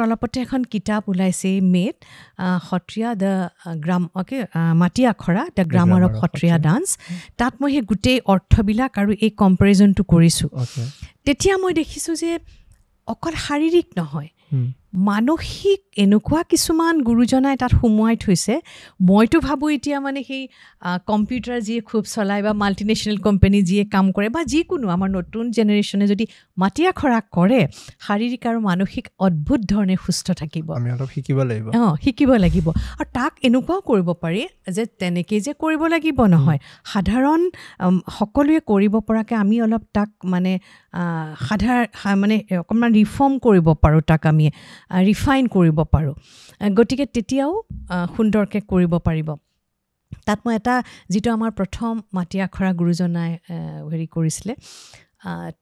অলপতে এখন কিতাপ ওলাইছে মেড সত্ৰীয়া দ্য গ্ৰাম মাটি আখৰা the grammar of Sattriya dance তাত মই সেই গোটেই অৰ্থবিলাক আৰু এই কম্পেৰিজনটো কৰিছোঁ তেতিয়া মই দেখিছোঁ যে অকল শাৰীৰিক নহয় মানসিক এনেকুৱা কিছুমান গুৰুজনাই তাত সোমোৱাই থৈছে মইতো ভাবোঁ এতিয়া মানে সেই কম্পিউটাৰ যিয়ে খুব চলায় বা মাল্টিনেশ্যনেল কোম্পানী যিয়ে কাম কৰে বা যিকোনো আমাৰ নতুন জেনেৰেশ্যনে যদি মাটি আখৰা কৰে শাৰীৰিক আৰু মানসিক অদ্ভুত ধৰণে সুস্থ থাকিব আমি অলপ শিকিব লাগিব শিকিব লাগিব আৰু তাক এনেকুৱাও কৰিব পাৰি যে তেনেকেই যে কৰিব লাগিব নহয় সাধাৰণ সকলোৱে কৰিব পৰাকৈ আমি অলপ তাক মানে মানে অকণমান ৰিফৰ্ম কৰিব পাৰোঁ তাক আমি ৰিফাইন কৰিব পাৰোঁ গতিকে তেতিয়াও সুন্দৰকৈ কৰিব পাৰিব তাত মই এটা যিটো আমাৰ প্ৰথম মাটি আখৰা গুৰুজনাই হেৰি কৰিছিলে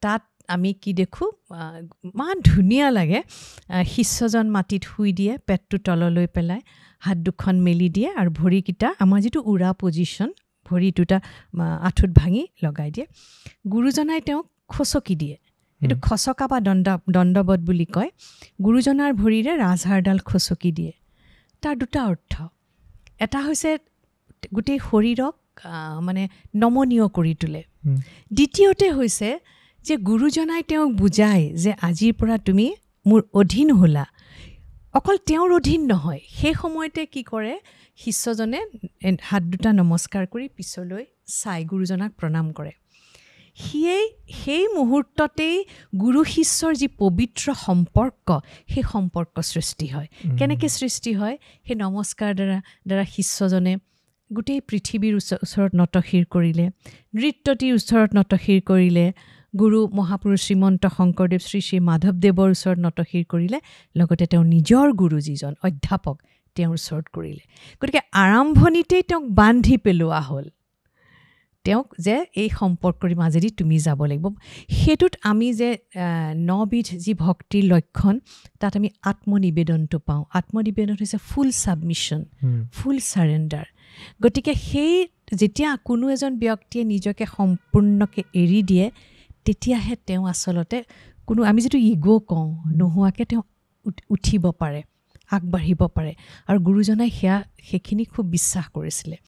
তাত আমি কি দেখোঁ ইমান ধুনীয়া লাগে শিষ্যজন মাটিত শুই দিয়ে পেটটো তললৈ পেলাই হাত দুখন মেলি দিয়ে আৰু ভৰিকেইটা আমাৰ যিটো উৰা পজিশ্যন ভৰি দুটা আঁঠুত ভাঙি লগাই দিয়ে গুৰুজনাই তেওঁক খচকি দিয়ে এইটো খচকা বা দণ্ডবধ বুলি কয় গুৰুজনাৰ ভৰিৰে ৰাজহাড়ডাল খচকি দিয়ে তাৰ দুটা অৰ্থ এটা হৈছে গোটেই শৰীৰক মানে নমনীয় কৰি তোলে দ্বিতীয়তে হৈছে যে গুৰুজনাই তেওঁক বুজায় যে আজিৰ পৰা তুমি মোৰ অধীন হ'লা অকল তেওঁৰ অধীন নহয় সেই সময়তে কি কৰে শিষ্যজনে হাত দুটা নমস্কাৰ কৰি পিছলৈ চাই গুৰুজনাক প্ৰণাম কৰে সেই মুহূৰ্ততেই গুৰু শিষ্যৰ যি পবিত্ৰ সম্পৰ্ক সেই সম্পৰ্ক সৃষ্টি হয় কেনেকৈ সৃষ্টি হয় সেই নমস্কাৰ দ্বাৰা শিষ্যজনে গোটেই পৃথিৱীৰ ওচৰত নতশিৰ কৰিলে নৃত্যটিৰ ওচৰত নতশিৰ কৰিলে গুৰু মহাপুৰুষ শ্ৰীমন্ত শংকৰদেৱ শ্ৰী শ্ৰী মাধৱদেৱৰ ওচৰত নতশিৰ কৰিলে লগতে তেওঁৰ নিজৰ গুৰু যিজন অধ্যাপক তেওঁৰ ওচৰত কৰিলে গতিকে আৰম্ভণিতেই তেওঁক বান্ধি পেলোৱা হ'ল তেওঁক যে এই সম্পৰ্কৰ মাজেদি তুমি যাব লাগিব সেইটোত আমি যে 9বিধ যি ভক্তিৰ লক্ষণ তাত আমি আত্মনিবেদনটো পাওঁ আত্মনিবেদন হৈছে ফুল ছাবমিশ্যন ফুল ছাৰেণ্ডাৰ গতিকে সেই যেতিয়া কোনো এজন ব্যক্তিয়ে নিজকে সম্পূৰ্ণকৈ এৰি দিয়ে তেতিয়াহে তেওঁ আচলতে কোনো আমি যিটো ইগ' কওঁ নোহোৱাকৈ তেওঁ উঠিব পাৰে আগবাঢ়িব পাৰে আৰু গুৰুজনাই সেইখিনি খুব বিশ্বাস কৰিছিলে